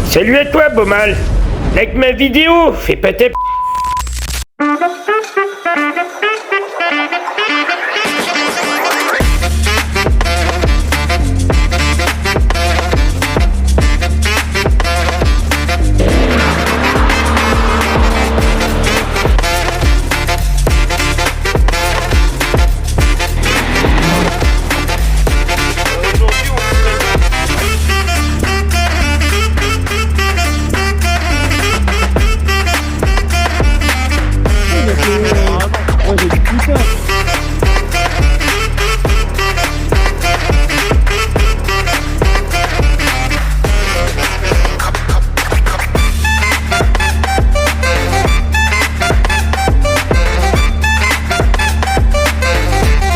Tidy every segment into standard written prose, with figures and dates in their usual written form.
Salut à toi, Beaumal. Like ma vidéo, fais pas ta p***.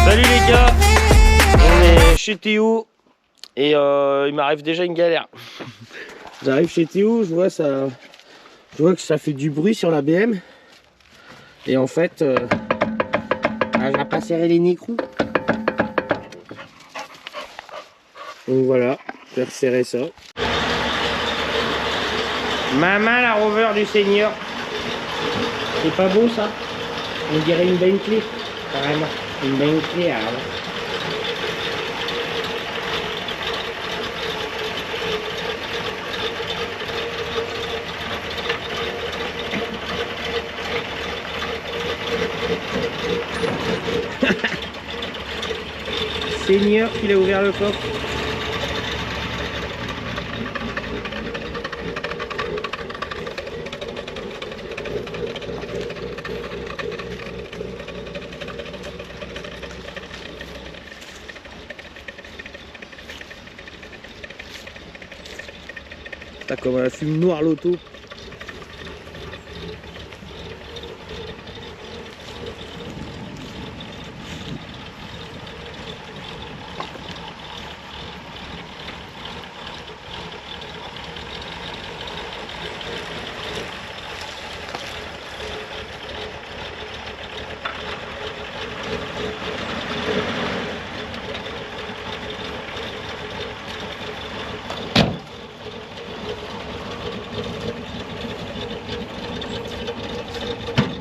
Salut les gars, on est chez Théo et il m'arrive déjà une galère. J'arrive chez Théo, je vois que ça fait du bruit sur la BM et en fait, elle n'a pas serré les nécrous. Donc voilà, je vais resserrer ça. Maman, la Rover du Seigneur. C'est pas beau ça? On dirait une Bentley, carrément. Une Bentley, alors. Seigneur, il a ouvert le coffre. T'as comme un fume noir l'auto.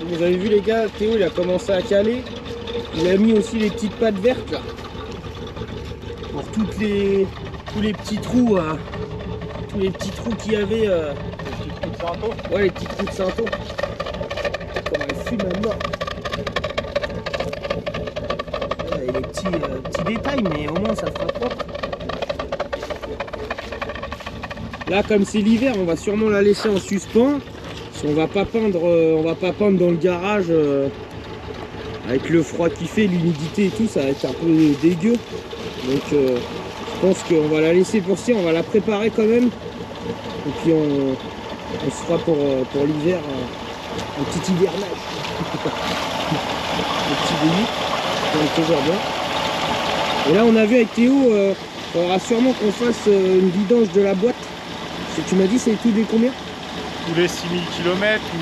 Vous avez vu les gars, Théo il a commencé à caler. Il a mis aussi les petites pattes vertes là. Pour tous les petits trous, tous les petits trous qu'il y avait. Les petits trous de Santo. Ouais, les petits trous de Santo. Comme elle fume à mort. Ouais, les petits détails, mais au moins ça fera propre. Là, comme c'est l'hiver, on va sûrement la laisser en suspens. On va pas peindre dans le garage avec le froid qu'il fait, l'humidité et tout, ça va être un peu dégueu. Donc je pense qu'on va la laisser pour ça, on va la préparer quand même. Et puis on se fera pour l'hiver un petit hivernage. Un petit délit, donc toujours bien. Et là on a vu avec Théo, il faudra sûrement qu'on fasse une vidange de la boîte. Parce que tu m'as dit c'est tous les combien? Tous les 6000 km ou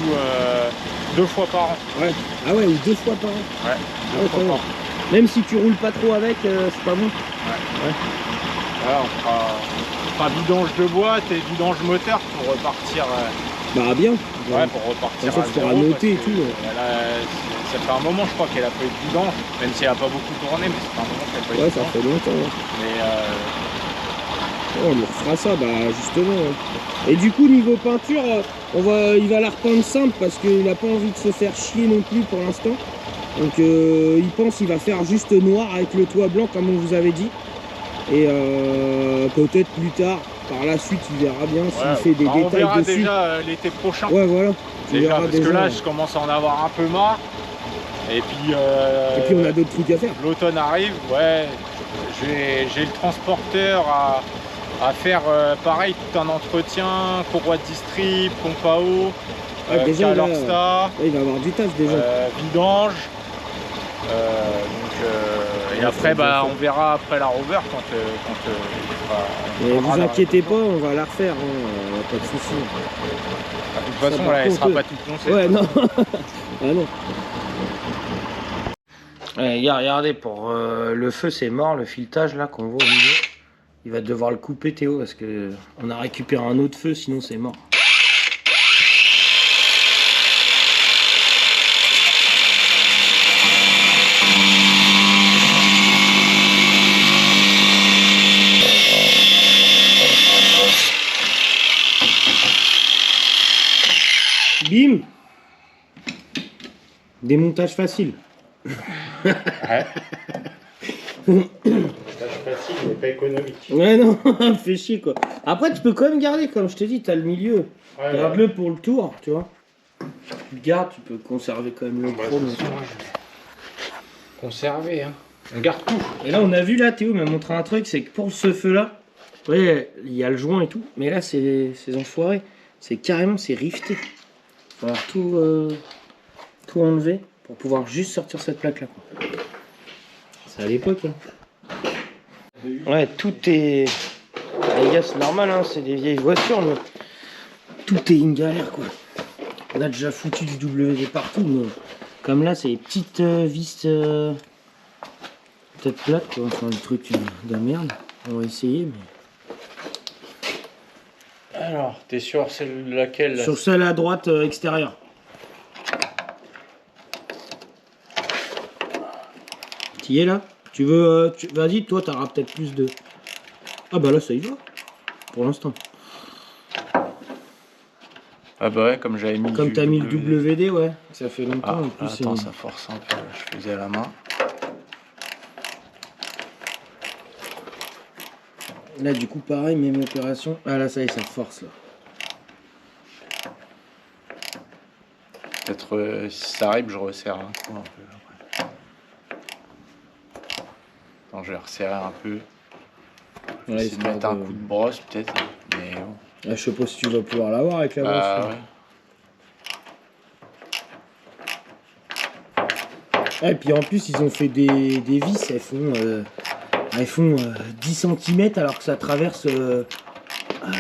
2 fois par an. Ouais. Ah ouais, ou 2 fois par an. Ouais, 2 fois par an. Même si tu roules pas trop avec, c'est pas bon. Ouais. Voilà, on fera vidange de boîte et vidange moteur pour repartir. Bah bien. Ouais, pour repartir. En fait, il faudra noter et tout. Ça fait un moment, je crois, qu'elle a pas eu de vidange, même si elle a pas beaucoup tourné, mais ça fait un moment qu'elle a pas eu de Ouais, vidange. ça fait longtemps. Ouais. Mais on lui refera ça, bah justement. Ouais. Et du coup, niveau peinture, il va la repeindre simple parce qu'il n'a pas envie de se faire chier non plus pour l'instant. Donc il pense qu'il va faire juste noir avec le toit blanc comme on vous avait dit. Et peut-être plus tard, par la suite, il verra bien s'il fait des détails dessus. On verra déjà l'été prochain. Ouais, voilà. Déjà, parce que là, je commence à en avoir un peu marre. Et puis on a d'autres trucs à faire. L'automne arrive, ouais. J'ai le transporteur à faire pareil, tout un entretien, courroie de distrib, pompe à eau, Calorsta, il va avoir du taf déjà. Vidange. Et après, on verra après la Rover Mais vous inquiétez pas, on va la refaire, hein, pas de soucis. De toute façon, elle sera pas toute poncée. Ouais, non. Ah non. Regardez, pour le feu c'est mort, le filetage là qu'on voit au milieu. Il va devoir le couper Théo parce que on a récupéré un autre feu, sinon c'est mort. Bim! Démontage facile. Ouais. Facile, mais pas économique. Ouais, non, fait chier quoi. Après, tu peux quand même garder, comme je te dis, t'as le milieu. Ouais, Garde-le pour le tour, tu vois. Tu le gardes, tu peux conserver quand même le chrome. Conserver, hein. On garde tout. Et là, on a vu, là, Théo m'a montré un truc, c'est que pour ce feu-là, vous voyez, il y a le joint et tout, mais là, c'est ces enfoirés. C'est carrément, c'est rifté. Il va falloir tout enlever pour pouvoir juste sortir cette plaque-là. C'est à l'époque, hein. Ouais, tout est... Les gars, c'est normal, hein, c'est des vieilles voitures, mais tout est une galère, quoi. On a déjà foutu du WD partout, mais comme là, c'est les petites vis peut-être plates, quoi. Enfin, le truc de merde. On va essayer, mais... Alors, t'es sur celle laquelle là? Sur celle à droite extérieure. Tu y es là? Tu veux... Vas-y, toi, t'auras peut-être plus de... Ah bah là, ça y va. Pour l'instant. Ah bah ouais, comme j'avais mis Comme du t'as mis le WD. WD, ouais. Ça fait longtemps. Ah, en plus, attends, ça force un peu. Je faisais à la main. Là, du coup, pareil, même opération. Ah là, ça y est, ça force, là. Peut-être si ça arrive, je resserre un coup un peu après. Attends, je vais resserrer un peu. Je vais essayer de mettre un coup de brosse peut-être. Mais bon. Ah, je sais pas si tu vas pouvoir l'avoir avec la brosse. Ouais. Ah, et puis en plus, ils ont fait des vis, elles font 10 cm alors que ça traverse 1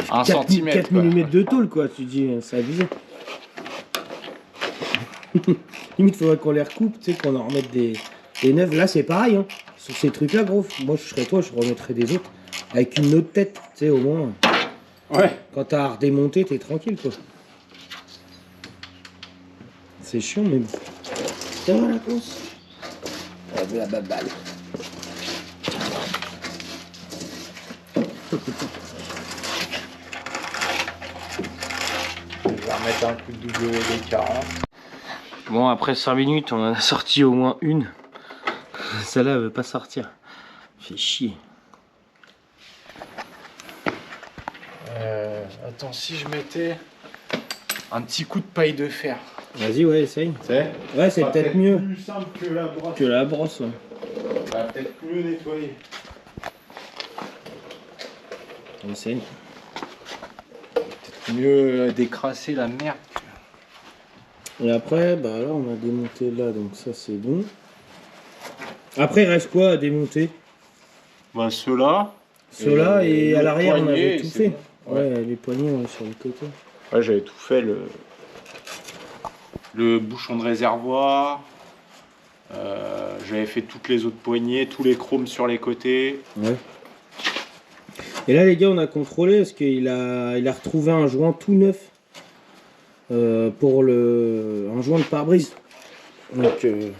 4 centimètre, mm de tôle, quoi. Tu dis, c'est abusé. Limite, faudrait qu'on les recoupe, tu sais, qu'on en remette des neuves. Là, c'est pareil, hein. Sur ces trucs-là, gros, moi, je serais toi, je remettrais des autres avec une autre tête, tu sais, au moins. Ouais. Quand t'as à redémonter, t'es tranquille, quoi. C'est chiant, mais bon. Ça va, la course. Ah, blablabla. Je vais remettre un coup de WD-40. Bon, après 5 minutes, on en a sorti au moins une. Celle-là, elle veut pas sortir. Fait chier. Attends, si je mettais un petit coup de paille de fer. Vas-y, ouais, essaye. C'est Ouais, c'est peut-être mieux plus simple que la brosse. que la brosse. Ouais. Ça va peut-être mieux nettoyer. On essaye. Peut-être mieux décrasser la merde. Et après, bah là, on a démonté là, donc ça, c'est bon. Après, il reste quoi à démonter? Bah, ceux-là. Ceux-là, et à le l'arrière, on poignet, avait tout c'est fait. bon. Ouais, les poignées ouais, sur le côté. Ouais, j'avais tout fait. Le bouchon de réservoir. J'avais fait toutes les autres poignées, tous les chromes sur les côtés. Ouais. Et là, les gars, on a contrôlé parce qu'il a retrouvé un joint tout neuf pour un joint de pare-brise. Donc, c'est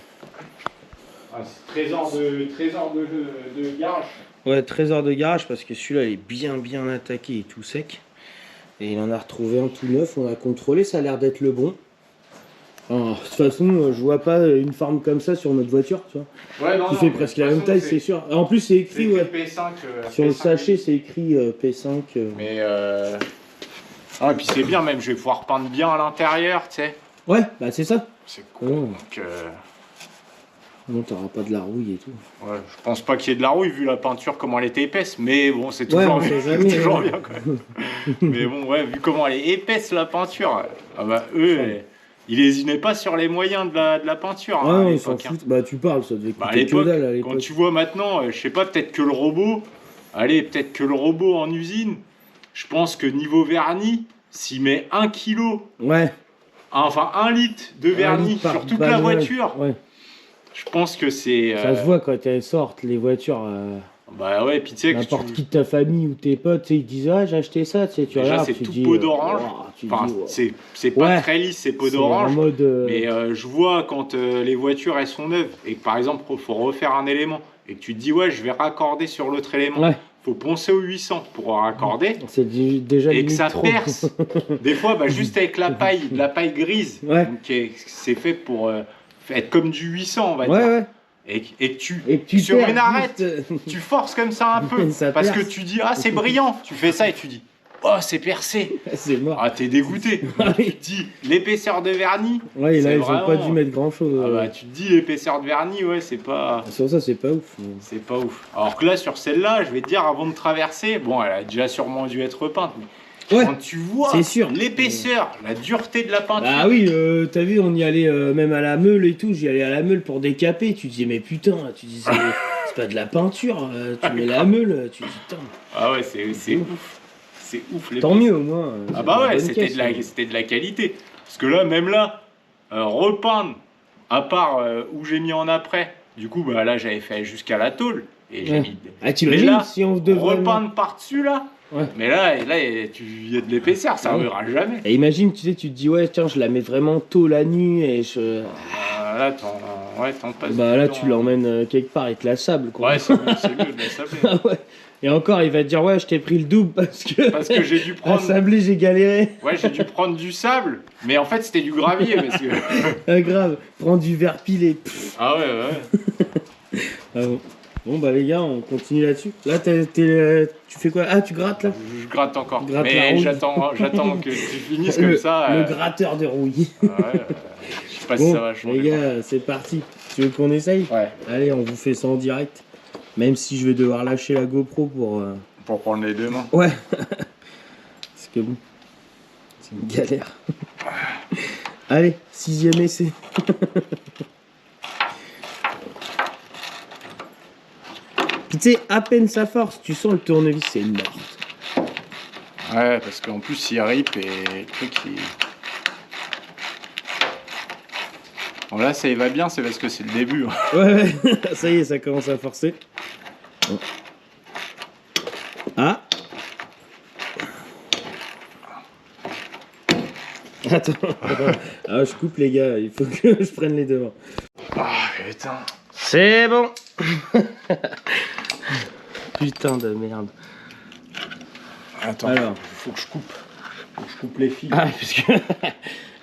trésor de garage. ouais, trésor de garage parce que celui-là, il est bien attaqué et tout sec. Et il en a retrouvé un tout neuf. On a contrôlé, ça a l'air d'être le bon. Alors, de toute façon, je vois pas une forme comme ça sur notre voiture, tu vois. Ouais, non, Qui fait presque la même taille, c'est sûr. En plus, c'est écrit, ouais. P5, Sur le P5. sachet, c'est écrit P5. Mais ah, et puis c'est bien même, je vais pouvoir peindre bien à l'intérieur, tu sais. Ouais, bah c'est ça. C'est cool. Ouais. Donc, Non, t'auras pas de la rouille et tout. ouais, je pense pas qu'il y ait de la rouille vu la peinture comment elle était épaisse, mais bon, c'est toujours, on sait jamais, toujours ouais. bien quand même. Mais bon, ouais, vu comment elle est épaisse la peinture, ah bah eux, ils lésinaient pas sur les moyens de la peinture. Ah hein, à non, ils s'en l'époque, hein. foutent. Bah tu parles, ça devait Bah, à coûter que l'époque, dalle à quand l'époque. tu vois maintenant, je sais pas, peut-être que le robot, peut-être que le robot en usine, je pense que niveau vernis, s'il met 1 kilo, Ouais. enfin 1 litre de vernis litre par sur toute la balle, voiture, Ouais. je pense que c'est... Ça se voit quand elles sortent, les voitures. Bah ouais, puis tu sais que N'importe qui de ta famille ou tes potes, tu sais, ils disent ah j'ai acheté ça, tu sais, tu déjà regardes, c'est tu tout dis, peau d'orange. tu Enfin, dis, c'est pas Ouais. très lisse, c'est peau c'est d'orange. en mode, Mais je vois quand les voitures elles sont neuves et que par exemple il faut refaire un élément et que tu te dis ouais je vais raccorder sur l'autre élément. ouais, Faut poncer au 800 pour raccorder c'est déjà et que limite ça trop. perce. Des fois bah, juste avec la paille, de la paille grise, Ouais. donc, c'est fait pour être comme du 800 on va Ouais, dire. ouais. Et que tu, Et que tu sur perds une arête, juste, tu forces comme ça un peu Ça parce que perce. tu dis ah c'est brillant. Tu fais ça et tu dis oh c'est percé. c'est mort. Ah t'es dégoûté. Ah oui. Tu te dis l'épaisseur de vernis. Ouais, et là c'est ils ont pas vraiment- dû mettre grand chose. Ah bah tu te dis l'épaisseur de vernis ouais c'est pas Sur ça, c'est pas ouf. mais- c'est pas ouf. Alors que là sur celle-là je vais te dire avant de traverser bon elle a déjà sûrement dû être repeinte mais Ouais. quand tu vois C'est sûr. l'épaisseur, la dureté de la peinture. Ah oui, t'as vu, on y allait même à la meule et tout. J'y allais à la meule pour décaper. Tu disais, mais putain, tu dis, c'est pas de la peinture. Tu mets la meule, tu dis, putain. Ah ouais c'est ouf. C'est ouf les Tant mieux au moins. Ah c'est bah de la ouais, bonne c'était caisse, de, la, hein. c'était de la qualité. Parce que là, même là, repeindre, à part où j'ai mis en après, du coup, bah là, j'avais fait jusqu'à la tôle. Et j'ai Ouais. mis. Ah, t'imagines Mais là, si on devrait. repeindre par-dessus là. Ouais. Mais là, il y a de l'épaisseur, ça ne verra jamais. Et imagine, tu sais, tu te dis, ouais, tiens, je la mets vraiment tôt la nuit et je. Là, t'en passes. Bah du là, temps, tu l'emmènes quelque part avec la sable, quoi. Ouais, c'est mieux de la sabler. Ah ouais. Et encore, il va te dire, ouais, je t'ai pris le double parce que. Parce que j'ai dû À prendre. sabler, j'ai galéré. Ouais, j'ai dû prendre du sable, mais en fait, c'était du gravier. Parce que... Ah, grave, prends du verre pilé. Pff. Ah ouais. Ah bon. Bon, bah les gars, on continue là-dessus. Là, tu fais quoi? Ah, tu grattes là? Je gratte encore. Gratte la Mais rouille. j'attends que tu finisses comme ça. Le gratteur de rouille. Ouais, je sais pas si Bon, ça va changer. les gars, c'est parti. Tu veux qu'on essaye? Ouais, Allez, on vous fait ça en direct. Même si je vais devoir lâcher la GoPro pour. pour prendre les deux mains. Ouais. Parce que bon, c'est une galère. Allez, 6e essai. Puis tu sais, à peine ça force, tu sens le tournevis, c'est une morte. Ouais, parce qu'en plus il rip et le truc il. Bon là ça y va bien, c'est parce que c'est le début. Hein. Ouais, ça y est, ça commence à forcer. Bon. Ah. Attends. Ah, je coupe les gars, il faut que je prenne les devants. Ah putain. C'est bon. Putain de merde. Attends, Alors. faut que je coupe. Faut que je coupe les fils. Ah, parce que...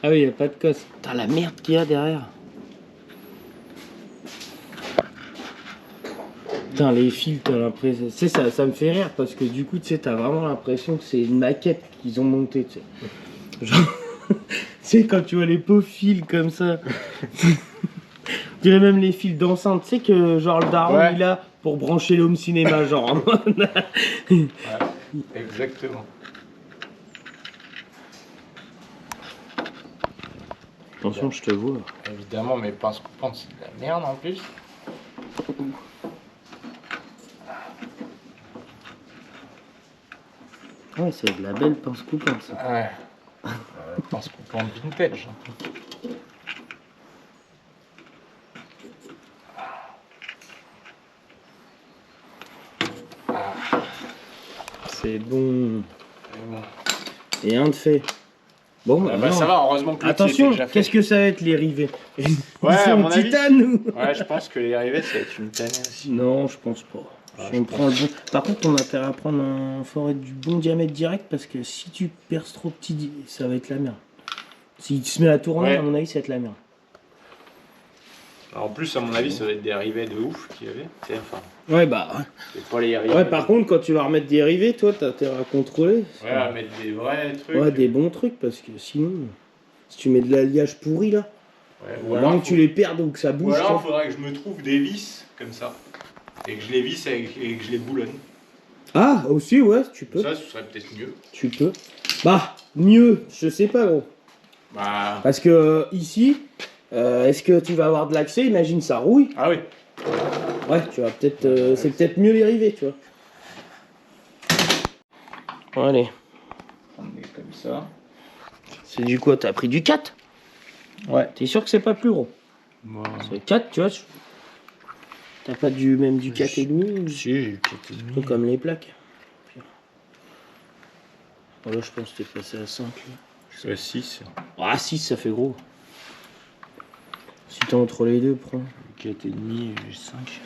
ah oui, y a pas de cosse. Putain, la merde qu'il y a derrière. Putain, les fils, t'as l'impression... Tu sais, ça me fait rire parce que du coup, tu sais, t'as vraiment l'impression que c'est une maquette qu'ils ont montée, tu sais. Genre... tu sais, quand tu vois les beaux fils comme ça... Je dirais même les fils d'enceinte, tu sais que genre le daron Ouais. il a pour brancher l'home cinéma, genre en mode... Ouais, exactement. Attention, je te vois. Évidemment, mes pinces coupantes c'est de la merde en plus. Ouais, c'est de la belle pince coupante ça. Ouais. Pince coupante vintage. C'est bon. Et bon. Et un de fait. Bon, bah, Ah bah non. ça va, heureusement que l'autre, Attention, il était déjà fait. qu'est-ce que ça va être les rivets? Ils Ouais, sont à en mon avis. titane ou... Ouais, je pense que les rivets, ça va être une tannée aussi. Non, je pense pas. Ah, Si on prend le bon... Par contre, on a intérêt à prendre un forêt du bon diamètre direct parce que si tu perces trop petit, ça va être la merde. S'il se met à tourner, Ouais. à mon avis, ça va être la merde. En plus, à mon avis, ça va être des rivets de ouf qu'il y avait. Tu sais, enfin, Ouais, bah... c'est pas les rivets. Ouais, par contre, quand tu vas remettre des rivets, toi, t'as intérêt à contrôler. Ouais, à mettre des vrais trucs. Ouais, des bons trucs parce que sinon... Si tu mets de l'alliage pourri, là, Ouais, ou alors que tu les perds ou que ça Ou bouge... alors, il toi. faudrait que je me trouve des vis comme ça. Et que je les visse et que je les boulonne. Ah, aussi, ouais, tu peux. Ça, ce serait peut-être mieux. Tu peux. Bah, mieux, je sais pas, gros. Bah. Parce que ici, est-ce que tu vas avoir de l'accès? Imagine ça rouille. Ah oui. Ouais, tu vas peut-être. C'est peut-être mieux les rivets, tu vois. Allez. On est comme ça. C'est du quoi? T'as pris du 4? Ouais. T'es sûr que c'est pas plus gros? Bon. C'est 4, tu vois. T'as pas même du 4,5 ou... Si, j'ai eu 4,5. Comme les plaques. Voilà, je pense que t'es passé à 5. C'est 6. Ah, 6, ça fait gros. Si t'es entre les deux, prends. 4,5 et 5.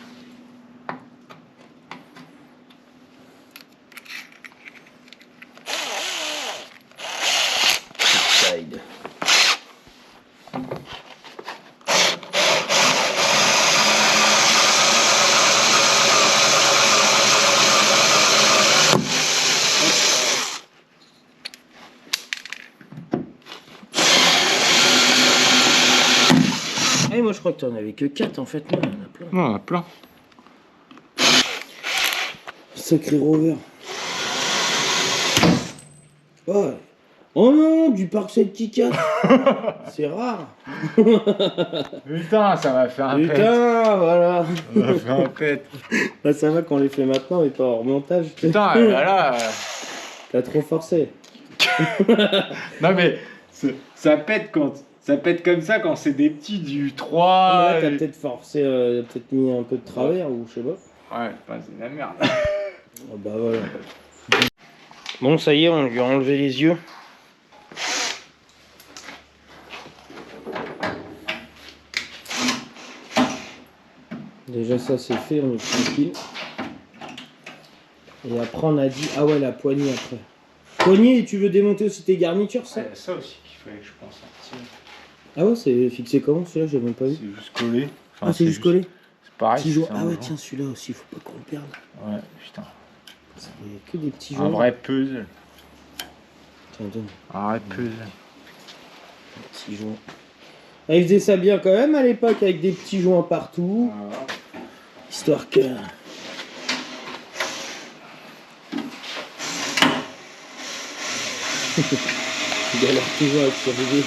Side. Et moi je crois que t'en avais que 4 en fait, non, il y en a plein. Non, on en a plein. Sacré rover. Oh, oh non, du Parkside qui casse. C'est rare. Putain, ça m'a fait un pet. Putain, voilà. Ça m'a fait un pet. Bah, ça va qu'on les fait maintenant mais pas en remontage. Putain, là... T'as trop forcé. Non mais, ça pète quand... Ça pète comme ça quand c'est des petits du 3... Là, t'as peut-être forcé, peut-être mis un peu de travers ou je sais pas. Ouais, c'est de la merde. Oh, bah voilà. Bon, ça y est, on lui a enlevé les yeux. Déjà ça c'est fait, on est tranquille. Et après on a dit, ah ouais la poignée après. Poignée, tu veux démonter aussi tes garnitures ça? C'est ça aussi qu'il fallait que je pense sortir. Ah ouais, c'est fixé comment celui-là, j'ai même pas vu. C'est juste collé. Enfin, Ah c'est juste collé. C'est pareil. Petit joint. c'est Ah un ouais joint. tiens celui-là aussi, faut pas qu'on le perde. Ouais, putain. Il y a que des petits joints. Un vrai puzzle. Tiens, donne. Un vrai puzzle. Petits joints. Ah, ils faisaient ça bien quand même à l'époque avec des petits joints partout. Voilà. Histoire que... Il galère toujours avec ce bébé.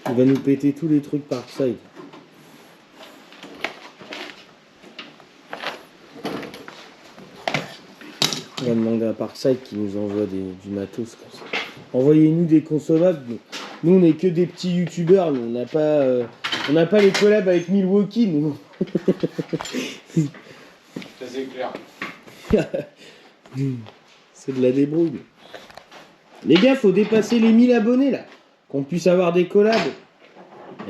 Il va nous péter tous les trucs Parkside. On va demander à Parkside qui nous envoie du matos comme ça. Envoyez-nous des consommables. Nous on n'est que des petits youtubeurs, nous on n'a pas les collabs avec Milwaukee, nous. Ça c'est clair. C'est de la débrouille. Les gars, faut dépasser les 1000 abonnés là. Qu'on puisse avoir des collabs.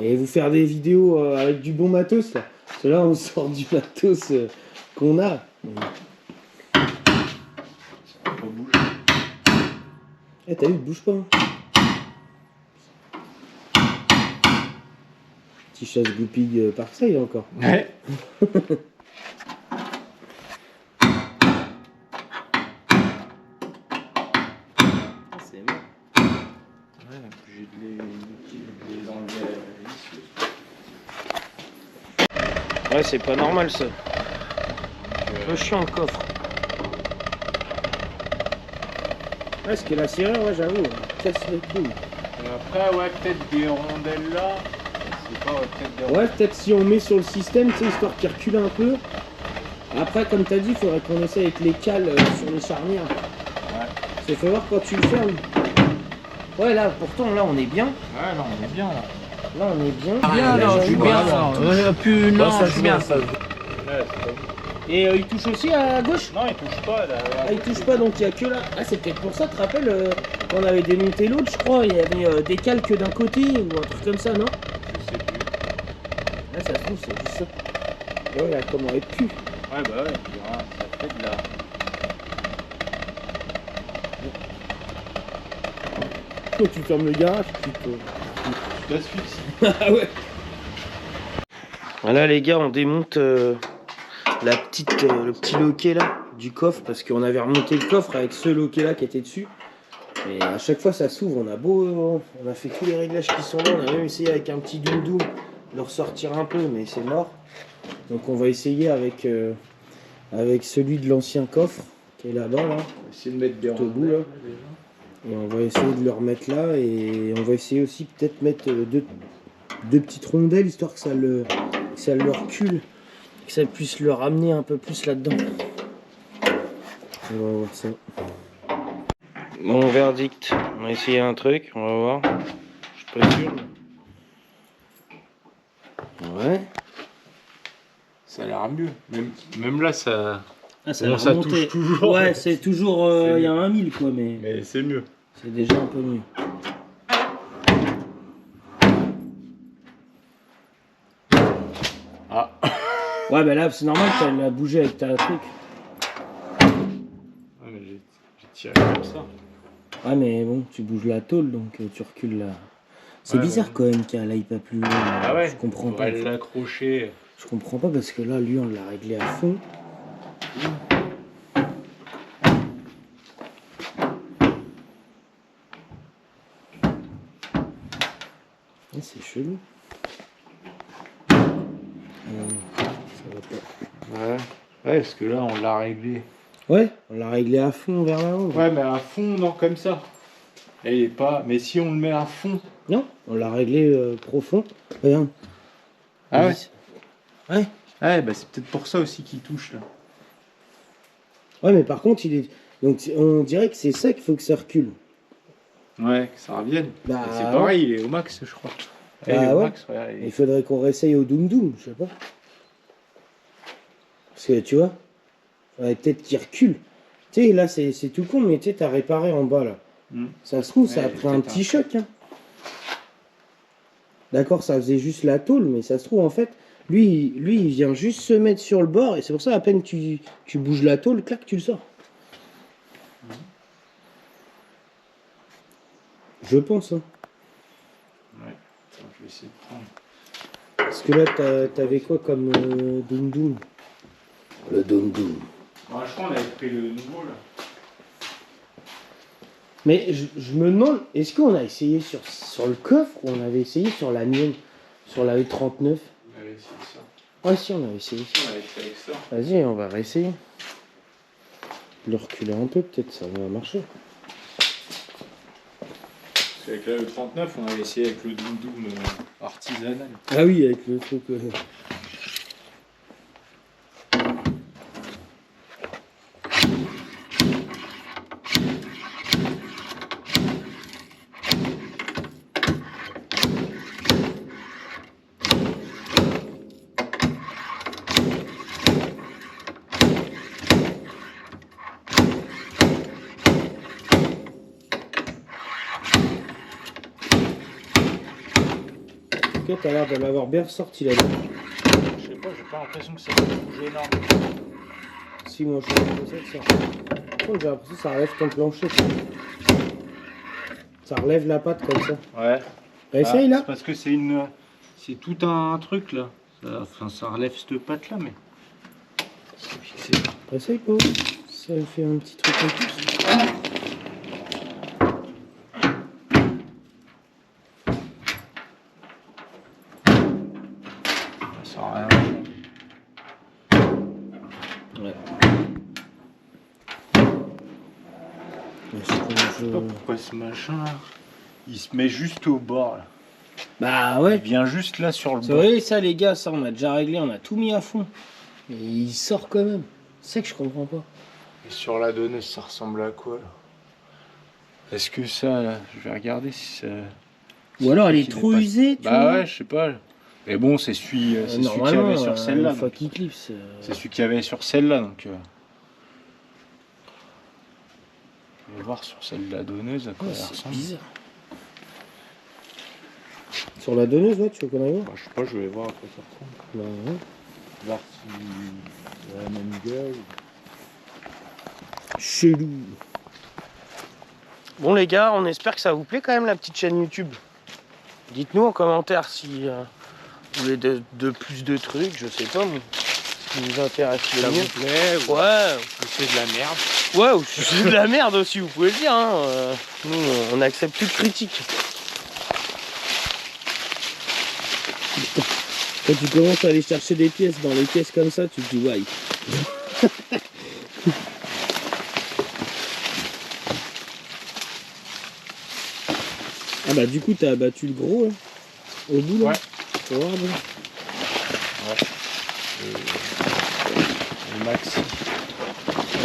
Et vous faire des vidéos avec du bon matos là. Parce que là, on sort du matos qu'on a. Ça va pas bouger. Eh, t'as vu, bouge pas. Hein. Petit chasse goupille Parkside encore. Ouais. C'est bon. Ouais, j'ai de les enlever à la vis. Ouais, c'est pas normal ça. Un peu chiant le coffre. Ouais, ce que la serrure, ouais, j'avoue, casse les couilles. Et après, ouais, peut-être des rondelles là. Je sais pas, ouais, peut-être des Ouais, peut-être si on met sur le système, tu sais, histoire qu'il recule un peu. Après, comme t'as dit, il faudrait qu'on essaie avec les cales sur les charnières. Ouais. C'est faut voir quand tu le fermes. Ouais, là, pourtant, là, on est bien. Ouais, non, on est bien là. Là, on est bien. Bien, Là, non, je suis bien. Plus, non, ça je suis bien. ça. Ouais, c'est pas bon. Et il touche aussi à gauche? Non, il touche pas là. Ah, il touche pas, donc il n'y a que là. Ah, c'est peut-être pour ça, tu te rappelles, quand on avait démonté l'autre, je crois, il y avait des cales que d'un côté, ou un truc comme ça, non? Je sais plus. Là, ça se trouve, c'est juste ça. Et ouais, là, comment elle pue. Ouais, bah ouais, tu verras, ça fait de la. Quand tu fermes le garage, tu te... Tu t'asphyxies. Ah ouais. Voilà les gars, on démonte le petit loquet là du coffre parce qu'on avait remonté le coffre avec ce loquet là qui était dessus. Et à chaque fois ça s'ouvre, on a fait tous les réglages qui sont là, on a même essayé avec un petit doudou de le ressortir un peu mais c'est mort. Donc on va essayer avec celui de l'ancien coffre qui est là-bas là. On va essayer de mettre des Tout au bout, là. Et on va essayer de le remettre là et on va essayer aussi peut-être mettre deux petites rondelles histoire que ça le recule, que ça puisse le ramener un peu plus là-dedans. On va voir ça. Bon verdict, on va essayer un truc, on va voir. Je suis pas sûr. Ouais. Ça a l'air mieux. Même là, ça... Ah, Bon, ça touche toujours. Ouais, c'est toujours... C'est il y a mieux. un 1000 quoi, mais Mais c'est mieux. c'est déjà un peu mieux. Ah. Ouais, bah là, c'est normal que tu l'as bougé avec ta truc. Ouais, mais j'ai tiré comme ça. Ouais, mais bon, tu bouges la tôle, donc tu recules là. C'est Ouais, bizarre ouais. quand même qu'elle aille pas plus loin. Ah ouais. Je comprends On pas. va l'accrocher. Je comprends pas parce que là, lui, on l'a réglé à fond. Ah, c'est chelou. Ça va pas. Ouais. Ouais, parce que là, on l'a réglé. Ouais, on l'a réglé à fond vers l'avant. Ouais, mais à fond, non, comme ça. Elle est pas... Mais si on le met à fond... Non, on l'a réglé profond. Regarde. Ah ouais. Ouais. Ouais, bah c'est peut-être pour ça aussi qu'il touche, là. Ouais, mais par contre, il est. Donc, on dirait que c'est ça qu'il faut que ça recule. Ouais, que ça revienne. Bah, Et c'est pareil, il est au max, je crois. Bah, il est au ouais. max, regarde, Il faudrait qu'on réessaye au Doom Doom, je sais pas. Parce que tu vois, faudrait peut-être qu'il recule. Tu sais, là, c'est tout con, mais tu sais, t'as réparé en bas, là. Ça se trouve, ça a Ouais, pris un peut-être petit choc. Hein. D'accord, ça faisait juste la tôle, mais ça se trouve, en fait, lui, il vient juste se mettre sur le bord, et c'est pour ça, à peine tu bouges la tôle, clac, tu le sors. Je pense, hein. Ouais, attends, je vais essayer de prendre. Parce que là, t'avais quoi comme Doom Doom? Le Doom Doom. Ouais, je crois qu'on avait pris le nouveau, là. Mais je me demande, est-ce qu'on a essayé sur le coffre ou on avait essayé sur la mienne, sur la E39? On avait essayé ça. Ouais, si, on avait essayé. On avait fait avec ça. Vas-y, on va réessayer. Le reculer un peu, peut-être ça va marcher. Parce qu'avec la E39, on avait essayé avec le Doom Doom artisanal. Ah oui, avec le truc. En tout cas, t'as l'air de m'avoir bien ressorti là-dedans. Je sais pas, j'ai pas l'impression que ça va bouger énorme. Si, moi, je fais comme ça, ça. Par contre, j'ai l'impression que ça relève ton plancher. Ça relève la patte comme ça. Ouais. Essaye là. C'est parce que c'est tout un truc là. Ça relève cette patte là, mais. C'est fixé. Essaye pas. Ça fait un petit truc en plus. Ça sert à rien. Ouais. Je sais pas pourquoi ce machin là. Il se met juste au bord là. Bah Il ouais. vient juste là sur le Vous bord. voyez ça les gars, ça on a déjà réglé, on a tout mis à fond. Et il sort quand même. C'est que je comprends pas. Et sur la donneuse, ça ressemble à quoi là? Est-ce que ça, là, je vais regarder si ça. Ou alors elle est Qui trop dépasse. usée, tu Bah vois. ouais, je sais pas. Mais bon, c'est celui qu'il y Normalement, avait sur celle-là. une fois donc. qu'il clipse. C'est celui qu'il y avait sur celle-là, donc. Je vais voir sur celle de la donneuse à quoi elle c'est ressemble. bizarre. Sur la donneuse, là, tu veux qu'on aille voir? Bah, je sais pas, je vais voir à quoi ça ressemble. Bah ouais. Voir si c'est la même gueule. Chelou. Bon les gars, on espère que ça vous plaît quand même la petite chaîne YouTube. Dites-nous en commentaire si vous voulez de plus de trucs, je sais pas, moi, ce qui vous intéresse le Ça mieux. vous plaît ou Ouais, c'est de la merde? ouais, ou si c'est de la merde aussi, vous pouvez le dire. Hein. Nous, on accepte toute critique. Quand tu commences à aller chercher des pièces dans les caisses comme ça, tu te dis ouais. Ah bah du coup t'as abattu le gros là, au bout là. Ouais. Faut voir, bon. Le maxi.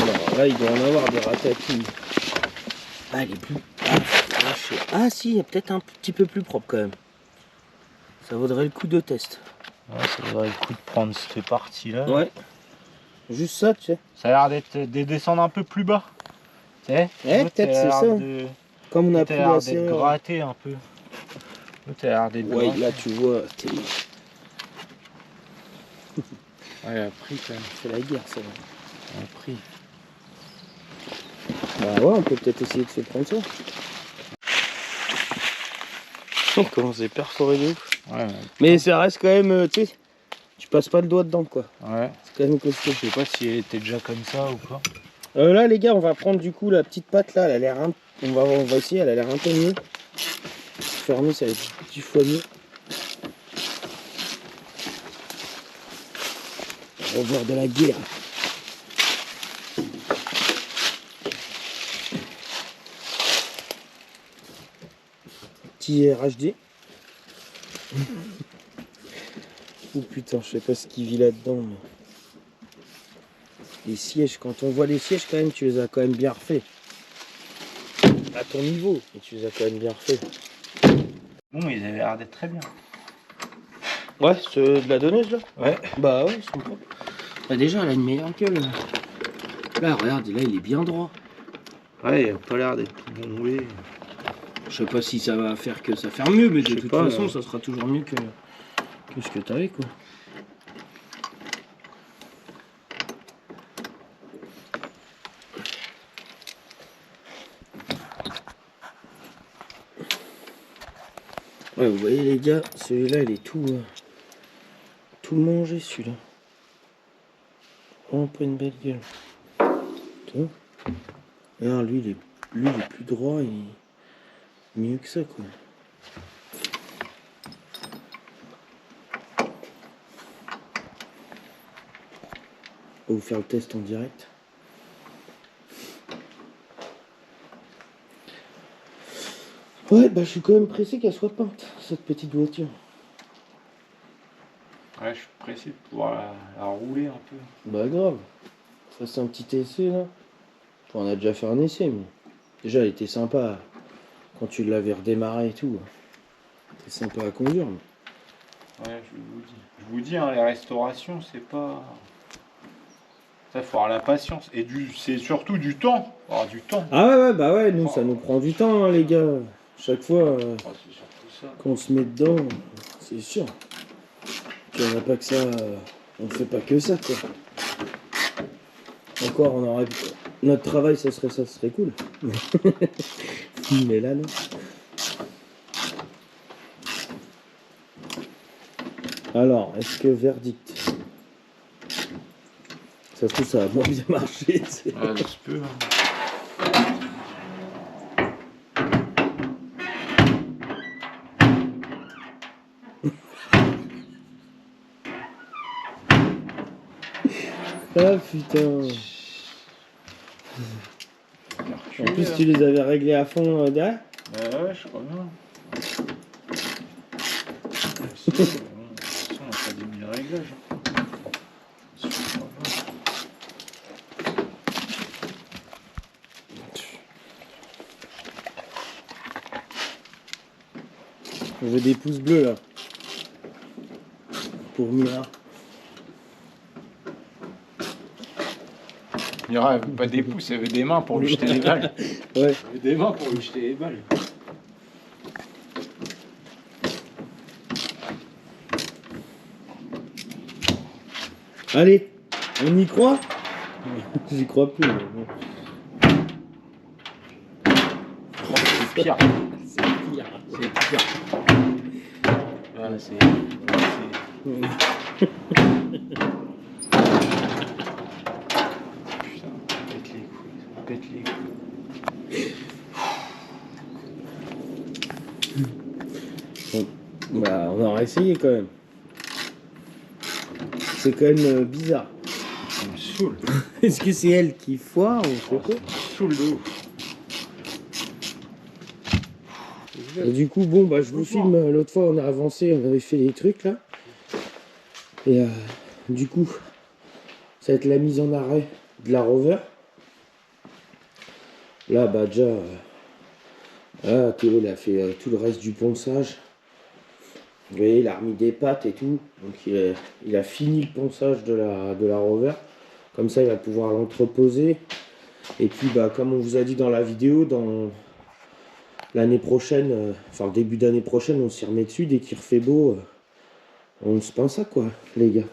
Alors là il doit en avoir des ratatouilles. Ah il est plus. Ah si, il est peut-être un petit peu plus propre quand même. Ça vaudrait le coup de test. Ouais, ça vaudrait le coup de prendre cette partie-là. Ouais. Juste ça, tu sais. Ça a l'air de descendre un peu plus bas. Tu sais? Ouais, L'autre, peut-être ça a c'est l'air ça. de- Comme on a l'autre, pris a l'air l'ancien. d'être gratté un peu. L'autre, a l'air d'être Ouais, gratté. là tu vois, Ouais, il a pris quand même. c'est la guerre ça. Il a pris. Bah ouais, on peut peut-être essayer de se prendre ça. On commence à perforer de ouf. Ouais, Mais ça reste quand même, tu sais, tu passes pas le doigt dedans quoi. ouais. C'est quand même costaud. Je sais pas si elle était déjà comme ça ou pas. Là les gars, on va prendre du coup la petite patte là, elle a l'air on va essayer, elle a l'air un peu mieux. Fermer, ça va être 10 fois mieux. Rover de la guerre. Petit RHD. Oh putain, je sais pas ce qu'il vit là-dedans. Mais... les sièges, quand on voit les sièges quand même, tu les as quand même bien refaits. À ton niveau, mais tu les as quand même bien refaits. Bon, ils avaient l'air d'être très bien. Ouais, c'est de la donneuse là. Ouais. Bah ouais, c'est propre. Bah déjà, elle a une meilleure gueule. Là, regarde, là, il est bien droit. Ouais, il a pas l'air d'être tout bombé. Je sais pas si ça va faire que ça faire mieux, mais de Je sais toute pas, façon, là. ça sera toujours mieux que ce que t'avais, quoi. Ouais, vous voyez les gars, celui-là, il est tout mangé, celui-là. Vraiment pas une belle gueule. Toi. Regarde, lui, il est plus droit et mieux que ça, quoi. On va vous faire le test en direct. Ouais, bah je suis quand même pressé qu'elle soit peinte, cette petite voiture. Ouais, je suis pressé de pouvoir la rouler un peu. Bah grave. Fasse un petit essai là. Enfin, on a déjà fait un essai, mais déjà elle était sympa quand tu l'avais redémarré et tout. C'était sympa à conduire. Mais... Ouais, je vous dis, hein, les restaurations, c'est pas... Ça, faut avoir la patience. Et c'est surtout du temps. Faut avoir du temps. Ah ouais, bah ouais, nous ça nous prend du temps, hein, les gars. Chaque fois C'est surtout ça. qu'on se met dedans, c'est sûr. Puis on n'a pas que ça. On ne fait pas que ça, quoi. Encore, on aurait. Notre travail, ça serait cool. Mais là, non. Alors, est-ce que verdict? Ça se trouve, ça a moins bien marché. Ouais, ça se peut. Ah putain. En plus, tu les avais réglés à fond derrière? Ouais, je crois bien. De toute façon, on n'a pas des mille réglages. On veut des pouces bleus là. Pour Mira. Il n'y aura pas des pouces, il y avait des mains pour lui jeter les balles. Ouais. Il y avait des mains pour lui jeter les balles. Allez, on y croit? J'y crois plus. Mais bon. Oh, c'est pire. C'est pire. C'est pire. Voilà, c'est... Putain, pète les couilles. Pète les couilles. Bon. Bah, on aura essayé quand même. C'est quand même bizarre. Ça me saoule. Est-ce que c'est elle qui foire ou je sais pas? Ça me saoule de ouf. Et du coup, bon, bah, je vous filme. L'autre fois, on a avancé, on avait fait les trucs là. Et du coup, ça va être la mise en arrêt de la Rover. Là, bah, déjà, Théo, il a fait tout le reste du ponçage. Vous voyez, il a remis des pattes et tout. Donc il a fini le ponçage de la Rover. Comme ça, il va pouvoir l'entreposer. Et puis, bah, comme on vous a dit dans la vidéo, dans l'année prochaine, enfin début d'année prochaine, on s'y remet dessus. Dès qu'il refait beau, on se pince ça, quoi, les gars.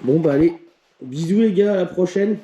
Bon, bah allez, bisous les gars, à la prochaine.